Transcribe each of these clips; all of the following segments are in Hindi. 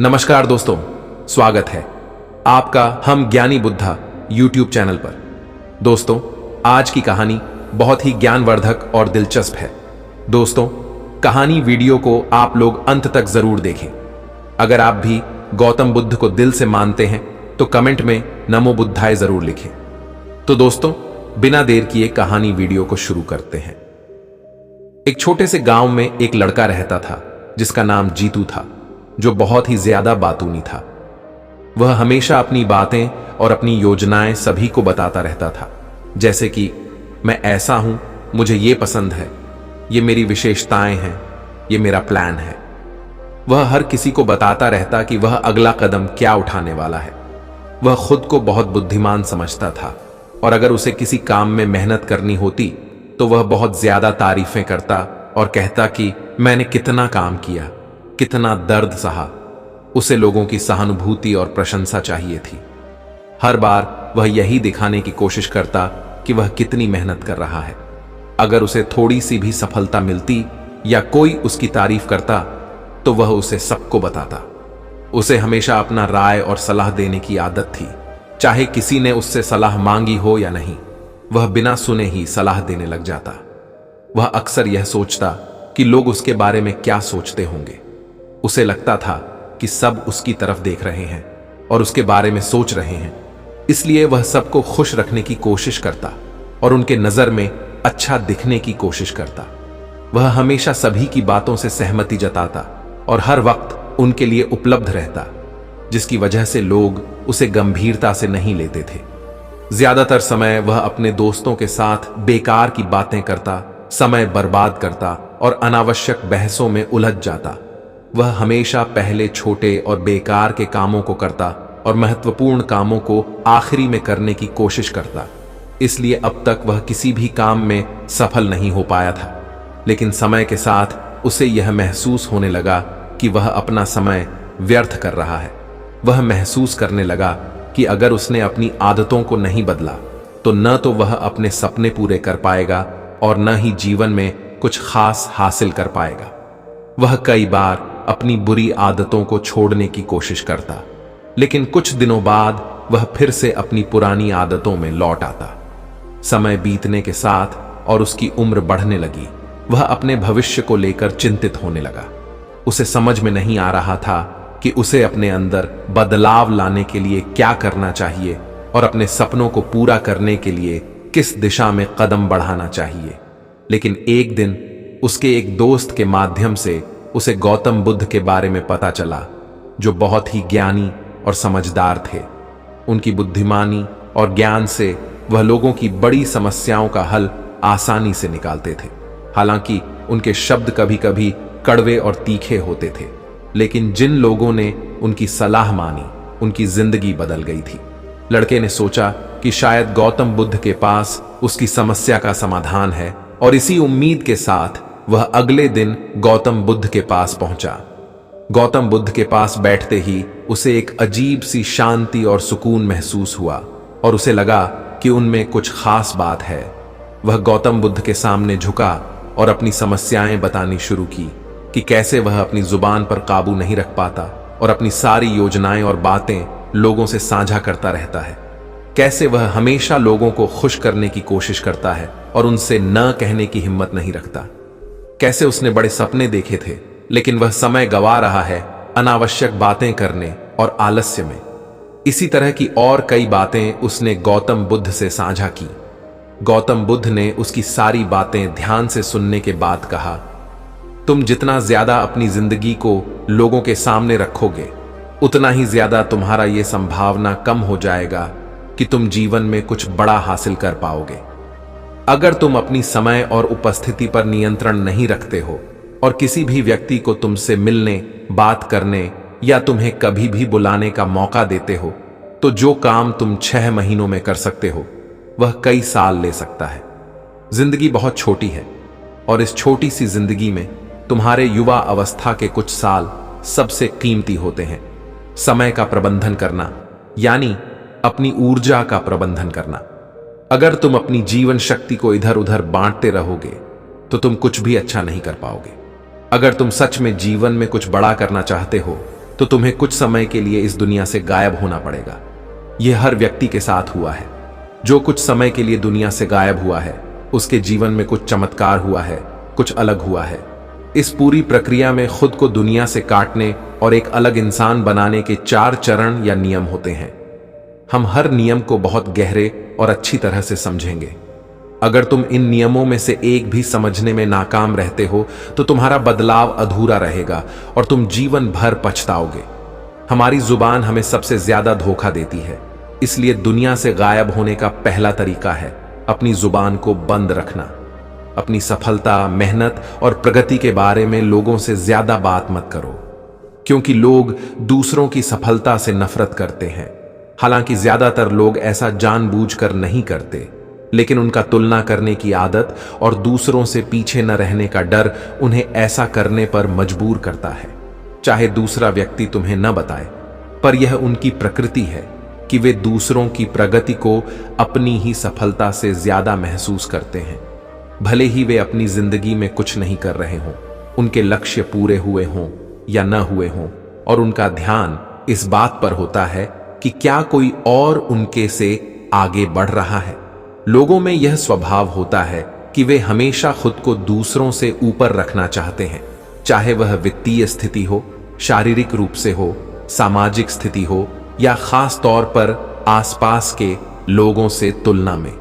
नमस्कार दोस्तों, स्वागत है आपका हम ज्ञानी बुद्धा यूट्यूब चैनल पर। दोस्तों, आज की कहानी बहुत ही ज्ञानवर्धक और दिलचस्प है। दोस्तों, कहानी वीडियो को आप लोग अंत तक जरूर देखें। अगर आप भी गौतम बुद्ध को दिल से मानते हैं तो कमेंट में नमो बुद्धाय जरूर लिखें। तो दोस्तों, बिना देर किए कहानी वीडियो को शुरू करते हैं। एक छोटे से गांव में एक लड़का रहता था जिसका नाम जीतू था, जो बहुत ही ज्यादा बातूनी था। वह हमेशा अपनी बातें और अपनी योजनाएं सभी को बताता रहता था, जैसे कि मैं ऐसा हूं, मुझे ये पसंद है, ये मेरी विशेषताएं हैं, ये मेरा प्लान है। वह हर किसी को बताता रहता कि वह अगला कदम क्या उठाने वाला है। वह खुद को बहुत बुद्धिमान समझता था और अगर उसे किसी काम में मेहनत करनी होती तो वह बहुत ज्यादा तारीफें करता और कहता कि मैंने कितना काम किया, कितना दर्द सहा। उसे लोगों की सहानुभूति और प्रशंसा चाहिए थी। हर बार वह यही दिखाने की कोशिश करता कि वह कितनी मेहनत कर रहा है। अगर उसे थोड़ी सी भी सफलता मिलती या कोई उसकी तारीफ करता तो वह उसे सबको बताता। उसे हमेशा अपना राय और सलाह देने की आदत थी, चाहे किसी ने उससे सलाह मांगी हो या नहीं। वह बिना सुने ही सलाह देने लग जाता। वह अक्सर यह सोचता कि लोग उसके बारे में क्या सोचते होंगे। उसे लगता था कि सब उसकी तरफ देख रहे हैं और उसके बारे में सोच रहे हैं, इसलिए वह सबको खुश रखने की कोशिश करता और उनके नजर में अच्छा दिखने की कोशिश करता। वह हमेशा सभी की बातों से सहमति जताता और हर वक्त उनके लिए उपलब्ध रहता, जिसकी वजह से लोग उसे गंभीरता से नहीं लेते थे। ज्यादातर समय वह अपने दोस्तों के साथ बेकार की बातें करता, समय बर्बाद करता और अनावश्यक बहसों में उलझ जाता। वह हमेशा पहले छोटे और बेकार के कामों को करता और महत्वपूर्ण कामों को आखिरी में करने की कोशिश करता। इसलिए अब तक वह किसी भी काम में सफल नहीं हो पाया था। लेकिन समय के साथ उसे यह महसूस होने लगा कि वह अपना समय व्यर्थ कर रहा है। वह महसूस करने लगा कि अगर उसने अपनी आदतों को नहीं बदला तो न तो वह अपने सपने पूरे कर पाएगा और न ही जीवन में कुछ खास हासिल कर पाएगा। वह कई बार अपनी बुरी आदतों को छोड़ने की कोशिश करता, लेकिन कुछ दिनों बाद वह फिर से अपनी पुरानी आदतों में लौट आता। समय बीतने के साथ और उसकी उम्र बढ़ने लगी, वह अपने भविष्य को लेकर चिंतित होने लगा। उसे समझ में नहीं आ रहा था कि उसे अपने अंदर बदलाव लाने के लिए क्या करना चाहिए और अपने सपनों को पूरा करने के लिए किस दिशा में कदम बढ़ाना चाहिए। लेकिन एक दिन उसके एक दोस्त के माध्यम से उसे गौतम बुद्ध के बारे में पता चला, जो बहुत ही ज्ञानी और समझदार थे। उनकी बुद्धिमानी और ज्ञान से वह लोगों की बड़ी समस्याओं का हल आसानी से निकालते थे। हालांकि उनके शब्द कभी कभी कड़वे और तीखे होते थे, लेकिन जिन लोगों ने उनकी सलाह मानी, उनकी जिंदगी बदल गई थी। लड़के ने सोचा कि शायद गौतम बुद्ध के पास उसकी समस्या का समाधान है और इसी उम्मीद के साथ वह अगले दिन गौतम बुद्ध के पास पहुंचा। गौतम बुद्ध के पास बैठते ही उसे एक अजीब सी शांति और सुकून महसूस हुआ और उसे लगा कि उनमें कुछ खास बात है। वह गौतम बुद्ध के सामने झुका और अपनी समस्याएं बतानी शुरू की कि कैसे वह अपनी जुबान पर काबू नहीं रख पाता और अपनी सारी योजनाएं और बातें लोगों से साझा करता रहता है। कैसे वह हमेशा लोगों को खुश करने की कोशिश करता है और उनसे न कहने की हिम्मत नहीं रखता। कैसे उसने बड़े सपने देखे थे, लेकिन वह समय गंवा रहा है अनावश्यक बातें करने और आलस्य में। इसी तरह की और कई बातें उसने गौतम बुद्ध से साझा की। गौतम बुद्ध ने उसकी सारी बातें ध्यान से सुनने के बाद कहा, तुम जितना ज्यादा अपनी जिंदगी को लोगों के सामने रखोगे, उतना ही ज्यादा तुम्हारा यह संभावना कम हो जाएगा कि तुम जीवन में कुछ बड़ा हासिल कर पाओगे। अगर तुम अपनी समय और उपस्थिति पर नियंत्रण नहीं रखते हो और किसी भी व्यक्ति को तुमसे मिलने, बात करने या तुम्हें कभी भी बुलाने का मौका देते हो, तो जो काम तुम 6 महीनों में कर सकते हो वह कई साल ले सकता है। जिंदगी बहुत छोटी है और इस छोटी सी जिंदगी में तुम्हारे युवा अवस्था के कुछ साल सबसे कीमती होते हैं। समय का प्रबंधन करना यानी अपनी ऊर्जा का प्रबंधन करना। अगर तुम अपनी जीवन शक्ति को इधर उधर बांटते रहोगे तो तुम कुछ भी अच्छा नहीं कर पाओगे। अगर तुम सच में जीवन में कुछ बड़ा करना चाहते हो तो तुम्हें कुछ समय के लिए इस दुनिया से गायब होना पड़ेगा। यह हर व्यक्ति के साथ हुआ है। जो कुछ समय के लिए दुनिया से गायब हुआ है, उसके जीवन में कुछ चमत्कार हुआ है, कुछ अलग हुआ है। इस पूरी प्रक्रिया में खुद को दुनिया से काटने और एक अलग इंसान बनाने के 4 चरण या नियम होते हैं। हम हर नियम को बहुत गहरे और अच्छी तरह से समझेंगे। अगर तुम इन नियमों में से एक भी समझने में नाकाम रहते हो तो तुम्हारा बदलाव अधूरा रहेगा और तुम जीवन भर पछताओगे। हमारी जुबान हमें सबसे ज्यादा धोखा देती है, इसलिए दुनिया से गायब होने का पहला तरीका है अपनी जुबान को बंद रखना। अपनी सफलता, मेहनत और प्रगति के बारे में लोगों से ज्यादा बात मत करो, क्योंकि लोग दूसरों की सफलता से नफरत करते हैं। हालांकि ज्यादातर लोग ऐसा जानबूझकर नहीं करते, लेकिन उनका तुलना करने की आदत और दूसरों से पीछे न रहने का डर उन्हें ऐसा करने पर मजबूर करता है। चाहे दूसरा व्यक्ति तुम्हें न बताए, पर यह उनकी प्रकृति है कि वे दूसरों की प्रगति को अपनी ही सफलता से ज्यादा महसूस करते हैं। भले ही वे अपनी जिंदगी में कुछ नहीं कर रहे हों, उनके लक्ष्य पूरे हुए हों या न हुए हों, और उनका ध्यान इस बात पर होता है कि क्या कोई और उनके से आगे बढ़ रहा है। लोगों में यह स्वभाव होता है कि वे हमेशा खुद को दूसरों से ऊपर रखना चाहते हैं, चाहे वह वित्तीय स्थिति हो, शारीरिक रूप से हो, सामाजिक स्थिति हो या खास तौर पर आसपास के लोगों से तुलना में।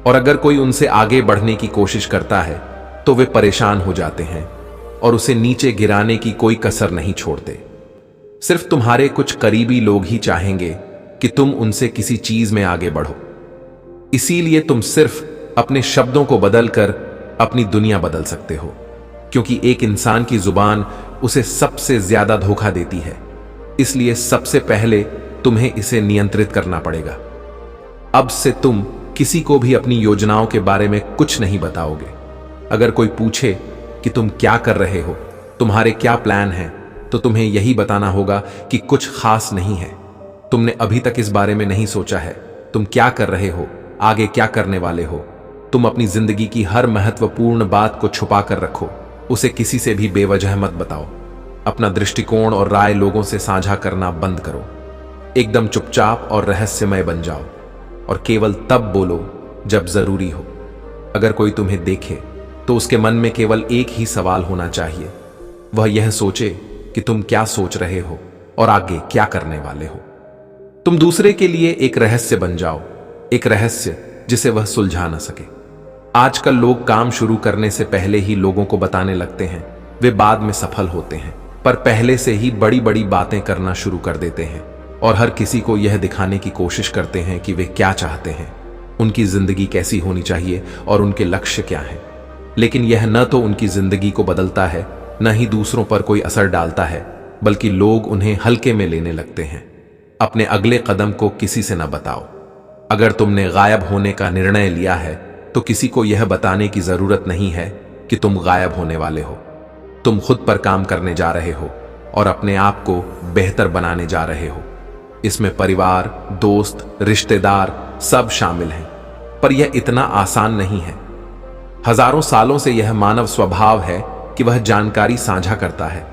और अगर कोई उनसे आगे बढ़ने की कोशिश करता है तो वे परेशान हो जाते हैं और उसे नीचे गिराने की कोई कसर नहीं छोड़ते। सिर्फ तुम्हारे कुछ करीबी लोग ही चाहेंगे कि तुम उनसे किसी चीज में आगे बढ़ो। इसीलिए तुम सिर्फ अपने शब्दों को बदलकर अपनी दुनिया बदल सकते हो, क्योंकि एक इंसान की जुबान उसे सबसे ज्यादा धोखा देती है। इसलिए सबसे पहले तुम्हें इसे नियंत्रित करना पड़ेगा। अब से तुम किसी को भी अपनी योजनाओं के बारे में कुछ नहीं बताओगे। अगर कोई पूछे कि तुम क्या कर रहे हो, तुम्हारे क्या प्लान हैं, तो तुम्हें यही बताना होगा कि कुछ खास नहीं है। तुमने अभी तक इस बारे में नहीं सोचा है तुम क्या कर रहे हो, आगे क्या करने वाले हो। तुम अपनी जिंदगी की हर महत्वपूर्ण बात को छुपा कर रखो, उसे किसी से भी बेवजह मत बताओ। अपना दृष्टिकोण और राय लोगों से साझा करना बंद करो। एकदम चुपचाप और रहस्यमय बन जाओ और केवल तब बोलो जब जरूरी हो। अगर कोई तुम्हें देखे तो उसके मन में केवल एक ही सवाल होना चाहिए, वह यह सोचे कि तुम क्या सोच रहे हो और आगे क्या करने वाले हो। तुम दूसरे के लिए एक रहस्य बन जाओ, एक रहस्य जिसे वह सुलझा न सके। आजकल लोग काम शुरू करने से पहले ही लोगों को बताने लगते हैं। वे बाद में सफल होते हैं, पर पहले से ही बड़ी बड़ी बातें करना शुरू कर देते हैं और हर किसी को यह दिखाने की कोशिश करते हैं कि वे क्या चाहते हैं, उनकी जिंदगी कैसी होनी चाहिए और उनके लक्ष्य क्या हैं। लेकिन यह न तो उनकी जिंदगी को बदलता है, न ही दूसरों पर कोई असर डालता है, बल्कि लोग उन्हें हल्के में लेने लगते हैं। अपने अगले कदम को किसी से न बताओ। अगर तुमने गायब होने का निर्णय लिया है तो किसी को यह बताने की जरूरत नहीं है कि तुम गायब होने वाले हो। तुम खुद पर काम करने जा रहे हो और अपने आप को बेहतर बनाने जा रहे हो। इसमें परिवार, दोस्त, रिश्तेदार सब शामिल हैं, पर यह इतना आसान नहीं है। हजारों सालों से यह मानव स्वभाव है कि वह जानकारी साझा करता है,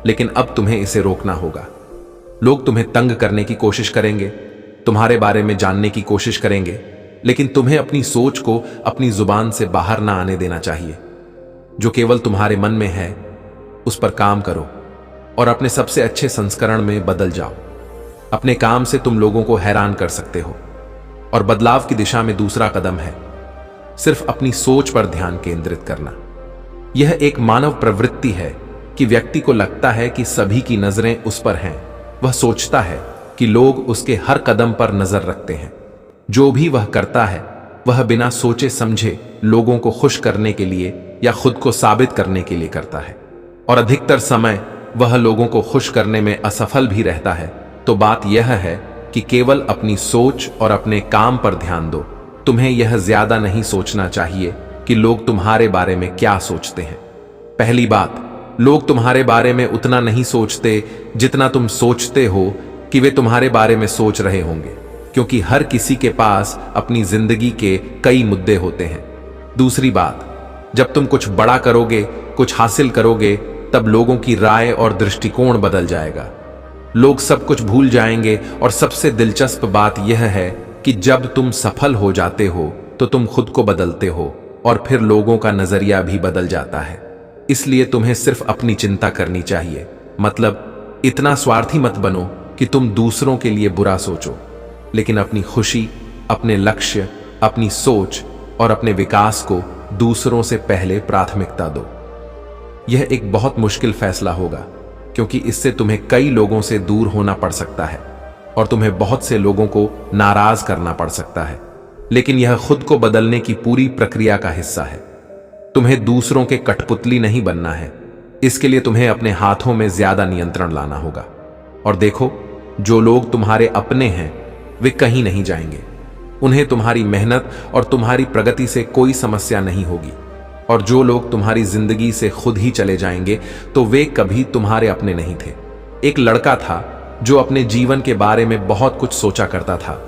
लेकिन अब तुम्हें इसे रोकना होगा। लोग तुम्हें तंग करने की कोशिश करेंगे, तुम्हारे बारे में जानने की कोशिश करेंगे, लेकिन तुम्हें अपनी सोच को अपनी जुबान से बाहर ना आने देना चाहिए। जो केवल तुम्हारे मन में है उस पर काम करो और अपने सबसे अच्छे संस्करण में बदल जाओ। अपने काम से तुम लोगों को हैरान कर सकते हो और बदलाव की दिशा में दूसरा कदम है सिर्फ अपनी सोच पर ध्यान केंद्रित करना। यह एक मानव प्रवृत्ति है कि व्यक्ति को लगता है कि सभी की नजरें उस पर हैं। वह सोचता है कि लोग उसके हर कदम पर नजर रखते हैं। जो भी वह करता है वह बिना सोचे समझे लोगों को खुश करने के लिए या खुद को साबित करने के लिए करता है, और अधिकतर समय वह लोगों को खुश करने में असफल भी रहता है। तो बात यह है कि केवल अपनी सोच और अपने काम पर ध्यान दो। तुम्हें यह ज्यादा नहीं सोचना चाहिए कि लोग तुम्हारे बारे में क्या सोचते हैं। पहली बात, लोग तुम्हारे बारे में उतना नहीं सोचते जितना तुम सोचते हो कि वे तुम्हारे बारे में सोच रहे होंगे, क्योंकि हर किसी के पास अपनी जिंदगी के कई मुद्दे होते हैं। दूसरी बात, जब तुम कुछ बड़ा करोगे, कुछ हासिल करोगे, तब लोगों की राय और दृष्टिकोण बदल जाएगा। लोग सब कुछ भूल जाएंगे और सबसे दिलचस्प बात यह है कि जब तुम सफल हो जाते हो तो तुम खुद को बदलते हो और फिर लोगों का नजरिया भी बदल जाता है। इसलिए तुम्हें सिर्फ अपनी चिंता करनी चाहिए, मतलब इतना स्वार्थी मत बनो कि तुम दूसरों के लिए बुरा सोचो, लेकिन अपनी खुशी, अपने लक्ष्य, अपनी सोच और अपने विकास को दूसरों से पहले प्राथमिकता दो। यह एक बहुत मुश्किल फैसला होगा, क्योंकि इससे तुम्हें कई लोगों से दूर होना पड़ सकता है और तुम्हें बहुत से लोगों को नाराज करना पड़ सकता है, लेकिन यह खुद को बदलने की पूरी प्रक्रिया का हिस्सा है। तुम्हें दूसरों के कठपुतली नहीं बनना है। इसके लिए तुम्हें अपने हाथों में ज्यादा नियंत्रण लाना होगा। और देखो, जो लोग तुम्हारे अपने हैं वे कहीं नहीं जाएंगे। उन्हें तुम्हारी मेहनत और तुम्हारी प्रगति से कोई समस्या नहीं होगी, और जो लोग तुम्हारी जिंदगी से खुद ही चले जाएंगे तो वे कभी तुम्हारे अपने नहीं थे। एक लड़का था जो अपने जीवन के बारे में बहुत कुछ सोचा करता था।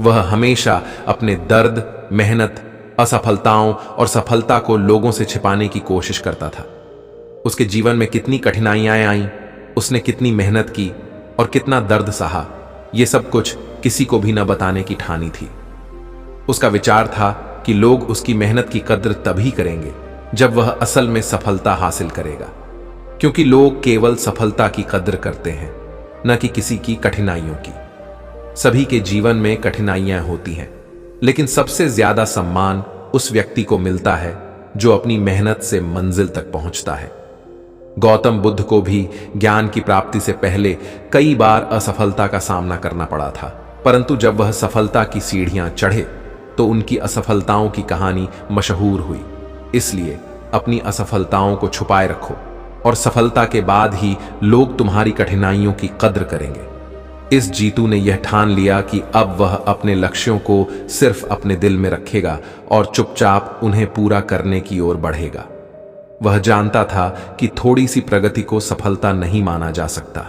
वह हमेशा अपने दर्द, मेहनत, असफलताओं और सफलता को लोगों से छिपाने की कोशिश करता था। उसके जीवन में कितनी कठिनाइयां आईं, उसने कितनी मेहनत की और कितना दर्द सहा, यह सब कुछ किसी को भी न बताने की ठानी थी। उसका विचार था कि लोग उसकी मेहनत की कद्र तभी करेंगे जब वह असल में सफलता हासिल करेगा, क्योंकि लोग केवल सफलता की कद्र करते हैं, न कि किसी की कठिनाइयों की। सभी के जीवन में कठिनाइयां होती हैं, लेकिन सबसे ज्यादा सम्मान उस व्यक्ति को मिलता है जो अपनी मेहनत से मंजिल तक पहुंचता है। गौतम बुद्ध को भी ज्ञान की प्राप्ति से पहले कई बार असफलता का सामना करना पड़ा था, परंतु जब वह सफलता की सीढ़ियां चढ़े तो उनकी असफलताओं की कहानी मशहूर हुई। इसलिए अपनी असफलताओं को छुपाए रखो और सफलता के बाद ही लोग तुम्हारी कठिनाइयों की कद्र करेंगे। इस जीतू ने यह ठान लिया कि अब वह अपने लक्ष्यों को सिर्फ अपने दिल में रखेगा और चुपचाप उन्हें पूरा करने की ओर बढ़ेगा। वह जानता था कि थोड़ी सी प्रगति को सफलता नहीं माना जा सकता।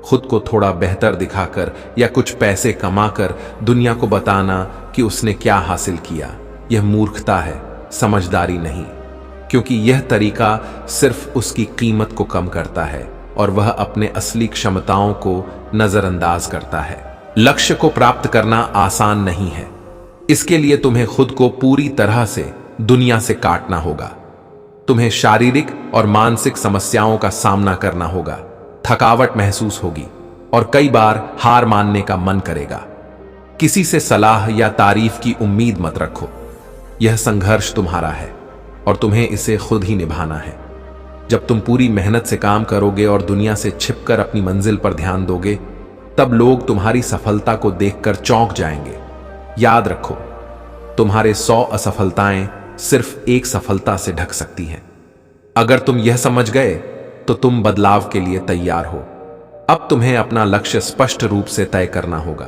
खुद को थोड़ा बेहतर दिखाकर या कुछ पैसे कमाकर दुनिया को बताना कि उसने क्या हासिल किया, यह मूर्खता है, समझदारी नहीं, क्योंकि यह तरीका सिर्फ उसकी कीमत को कम करता है और वह अपने असली क्षमताओं को नजरअंदाज करता है। लक्ष्य को प्राप्त करना आसान नहीं है। इसके लिए तुम्हें खुद को पूरी तरह से दुनिया से काटना होगा। तुम्हें शारीरिक और मानसिक समस्याओं का सामना करना होगा, थकावट महसूस होगी और कई बार हार मानने का मन करेगा। किसी से सलाह या तारीफ की उम्मीद मत रखो। यह संघर्ष तुम्हारा है और तुम्हें इसे खुद ही निभाना है। जब तुम पूरी मेहनत से काम करोगे और दुनिया से छिपकर अपनी मंजिल पर ध्यान दोगे, तब लोग तुम्हारी सफलता को देखकर चौंक जाएंगे। याद रखो, तुम्हारे 100 असफलताएं सिर्फ एक सफलता से ढक सकती हैं। अगर तुम यह समझ गए तो तुम बदलाव के लिए तैयार हो। अब तुम्हें अपना लक्ष्य स्पष्ट रूप से तय करना होगा।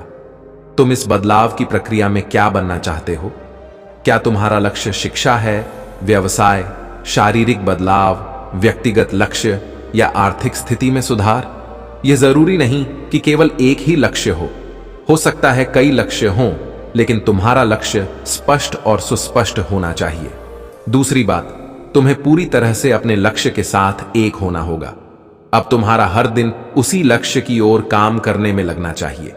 तुम इस बदलाव की प्रक्रिया में क्या बनना चाहते हो? क्या तुम्हारा लक्ष्य शिक्षा है, व्यवसाय, शारीरिक बदलाव, व्यक्तिगत लक्ष्य या आर्थिक स्थिति में सुधार? यह जरूरी नहीं कि केवल एक ही लक्ष्य हो सकता है कई लक्ष्य हों, लेकिन तुम्हारा लक्ष्य स्पष्ट और सुस्पष्ट होना चाहिए। दूसरी बात, तुम्हें पूरी तरह से अपने लक्ष्य के साथ एक होना होगा। अब तुम्हारा हर दिन उसी लक्ष्य की ओर काम करने में लगना चाहिए।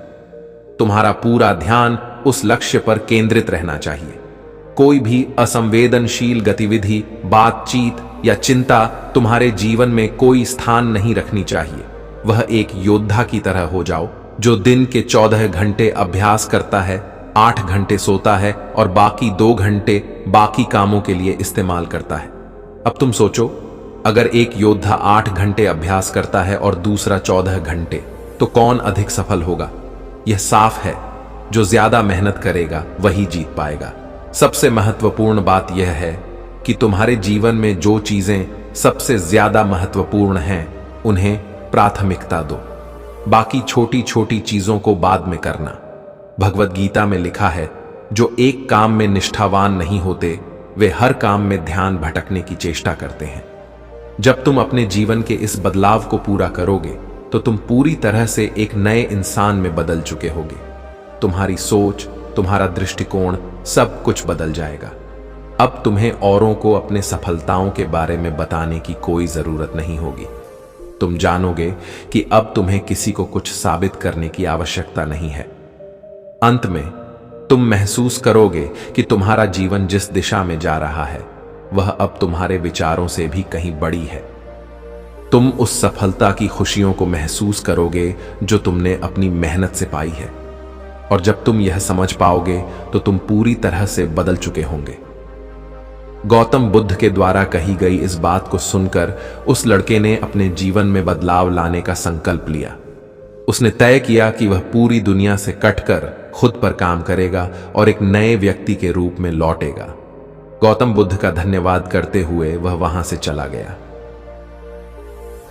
तुम्हारा पूरा ध्यान उस लक्ष्य पर केंद्रित रहना चाहिए। कोई भी असंवेदनशील गतिविधि, बातचीत या चिंता तुम्हारे जीवन में कोई स्थान नहीं रखनी चाहिए। वह एक योद्धा की तरह हो जाओ जो दिन के 14 घंटे अभ्यास करता है, 8 घंटे सोता है और बाकी 2 घंटे बाकी कामों के लिए इस्तेमाल करता है। अब तुम सोचो, अगर एक योद्धा 8 घंटे अभ्यास करता है और दूसरा 14 घंटे, तो कौन अधिक सफल होगा? यह साफ है, जो ज्यादा मेहनत करेगा वही जीत पाएगा। सबसे महत्वपूर्ण बात यह है कि तुम्हारे जीवन में जो चीजें सबसे ज्यादा महत्वपूर्ण हैं, उन्हें प्राथमिकता दो। बाकी छोटी छोटी चीजों को बाद में करना। भगवद गीता में लिखा है, जो एक काम में निष्ठावान नहीं होते, वे हर काम में ध्यान भटकने की चेष्टा करते हैं। जब तुम अपने जीवन के इस बदलाव को पूरा करोगे, तो तुम पूरी तरह से एक नए इंसान में बदल चुके होगे। तुम्हारी सोच, तुम्हारा दृष्टिकोण, सब कुछ बदल जाएगा। अब तुम्हें औरों को अपने सफलताओं के बारे में बताने की कोई जरूरत नहीं होगी। तुम जानोगे कि अब तुम्हें किसी को कुछ साबित करने की आवश्यकता नहीं है। अंत में तुम महसूस करोगे कि तुम्हारा जीवन जिस दिशा में जा रहा है वह अब तुम्हारे विचारों से भी कहीं बड़ी है। तुम उस सफलता की खुशियों को महसूस करोगे जो तुमने अपनी मेहनत से पाई है, और जब तुम यह समझ पाओगे तो तुम पूरी तरह से बदल चुके होंगे। गौतम बुद्ध के द्वारा कही गई इस बात को सुनकर उस लड़के ने अपने जीवन में बदलाव लाने का संकल्प लिया। उसने तय किया कि वह पूरी दुनिया से कटकर खुद पर काम करेगा और एक नए व्यक्ति के रूप में लौटेगा। गौतम बुद्ध का धन्यवाद करते हुए वह वहां से चला गया।